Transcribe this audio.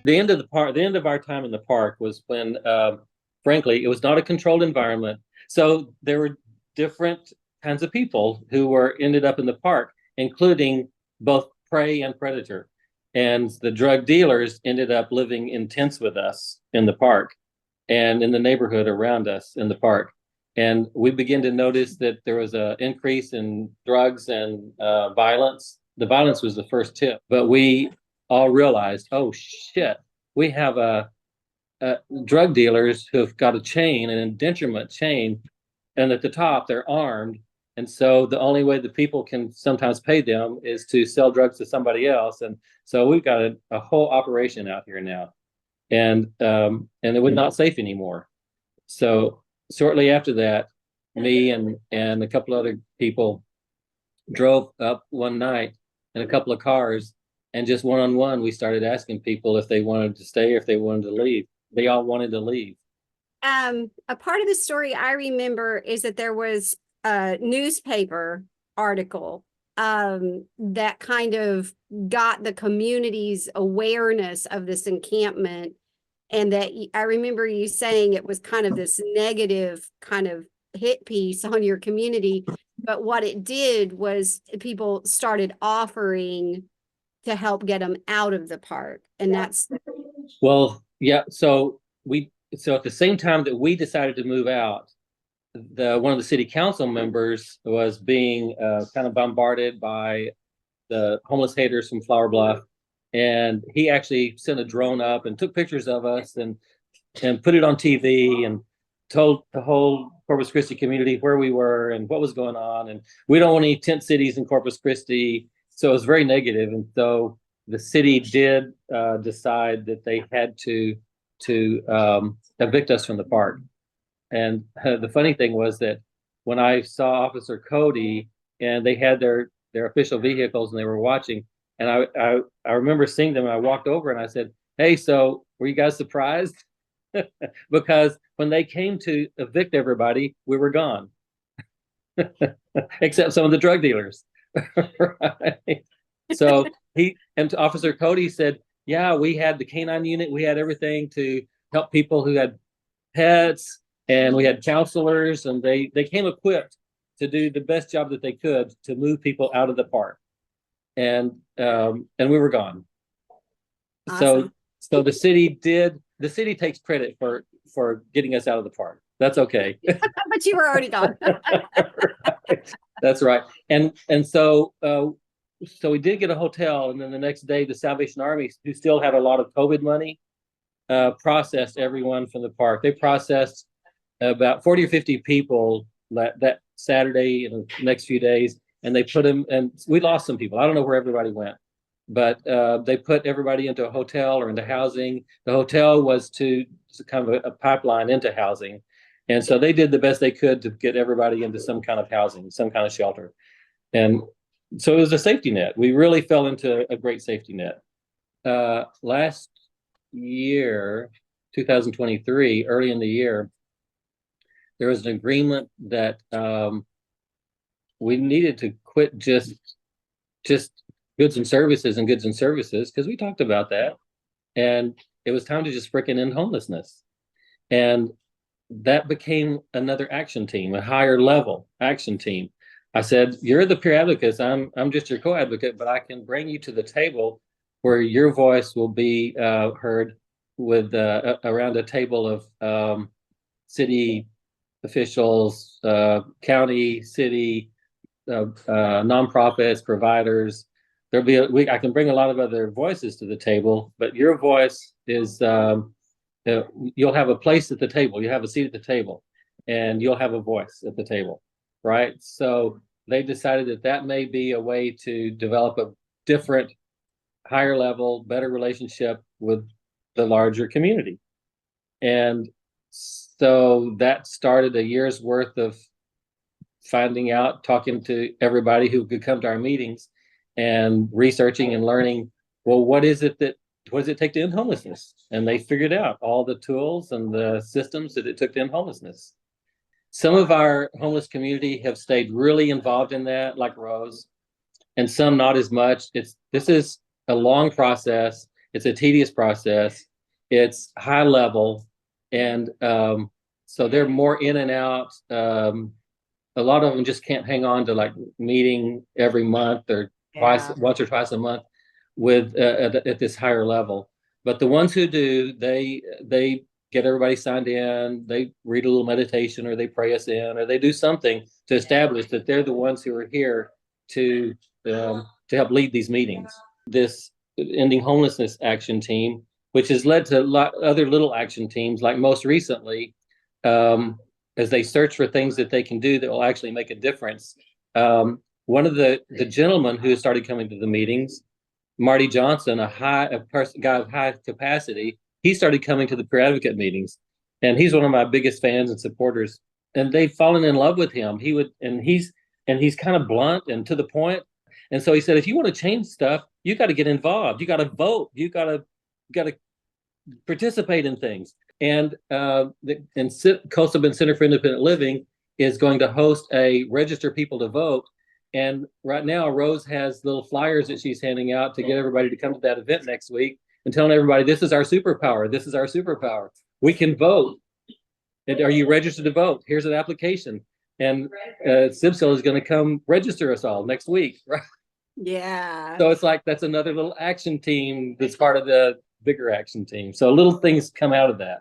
The end of our time in the park was when, frankly, it was not a controlled environment. So there were different kinds of people who were ended up in the park, including both prey and predator. And the drug dealers ended up living in tents with us in the park and in the neighborhood around us in the park. And we began to notice that there was an increase in drugs and violence. The violence was the first tip, but we all realized, oh shit, we have drug dealers who've got a chain, an indenturement chain, and at the top they're armed. And so the only way the people can sometimes pay them is to sell drugs to somebody else. And so we've got a whole operation out here now, and it was not safe anymore. So shortly after that, me and a couple other people drove up one night in a couple of cars, and just one on one, we started asking people if they wanted to stay or if they wanted to leave. They all wanted to leave. A part of the story I remember is that there was a newspaper article that kind of got the community's awareness of this encampment. And that I remember you saying it was kind of this negative kind of hit piece on your community. But what it did was people started offering to help get them out of the park. And that's Well, yeah. So at the same time that we decided to move out, the one of the city council members was being kind of bombarded by the homeless haters from Flower Bluff, and he actually sent a drone up and took pictures of us and put it on TV and told the whole Corpus Christie community where we were and what was going on. And we don't want any tent cities in Corpus Christie, so it was very negative. And so the city did decide that they had to evict us from the park. And the funny thing was that when I saw Officer Cody and they had their official vehicles and they were watching, and I remember seeing them and I walked over and I said, "Hey, so were you guys surprised?" Because when they came to evict everybody, we were gone, except some of the drug dealers. Right? So Officer Cody said, "Yeah, we had the canine unit, we had everything to help people who had pets, and we had counselors, and they came equipped to do the best job that they could to move people out of the park." And we were gone. awesome. So the city takes credit for getting us out of the park. That's okay. But you were already gone. Right. That's right. So we did get a hotel, and then the next day the Salvation Army, who still had a lot of COVID money, processed everyone from the park. They processed about 40 or 50 people that Saturday and the next few days, and they put them, and we lost some people. I don't know where everybody went, but they put everybody into a hotel or into housing. The hotel was to kind of a pipeline into housing. And so they did the best they could to get everybody into some kind of housing, some kind of shelter. And so it was a safety net. We really fell into a great safety net. Last year, 2023, early in the year, there was an agreement that we needed to quit just goods and services because we talked about that, and it was time to just fricking end homelessness. And that became another action team, a higher level action team. I said, "You're the peer advocates. I'm just your co-advocate, but I can bring you to the table where your voice will be heard with around a table of city officials, county, city, nonprofits, providers. I can bring a lot of other voices to the table, but your voice is you'll have a place at the table. You have a seat at the table, and you'll have a voice at the table, right?" So they decided that may be a way to develop a different, higher level, better relationship with the larger community. And so that started a year's worth of finding out, talking to everybody who could come to our meetings, and researching and learning, well, what does it take to end homelessness? And they figured out all the tools and the systems that it took to end homelessness. Some of our homeless community have stayed really involved in that, like Rose, and some not as much. This is a long process, It's a tedious process. It's high level. And so they're more in and out. A lot of them just can't hang on to like meeting every month or once or twice a month with at this higher level. But the ones who do, they get everybody signed in, they read a little meditation, or they pray us in, or they do something to establish that they're the ones who are here to help lead these meetings. This ending homelessness action team, which has led to a lot other little action teams, like most recently, as they search for things that they can do that will actually make a difference. One of the gentlemen who started coming to the meetings, Marty Johnson, a guy of high capacity, he started coming to the peer advocate meetings, and he's one of my biggest fans and supporters. And they've fallen in love with him. He's kind of blunt and to the point. And so he said, if you want to change stuff, you got to get involved. You got to vote. You got to participate in things. And Coastal Bend Center for Independent Living is going to host a register people to vote. And right now, Rose has little flyers that she's handing out to get everybody to come to that event next week and telling everybody, this is our superpower. This is our superpower. We can vote. And are you registered to vote? Here's an application. And CIBSIL is going to come register us all next week. Right? Yeah. So it's like, that's another little action team that's part of the bigger action team. So little things come out of that.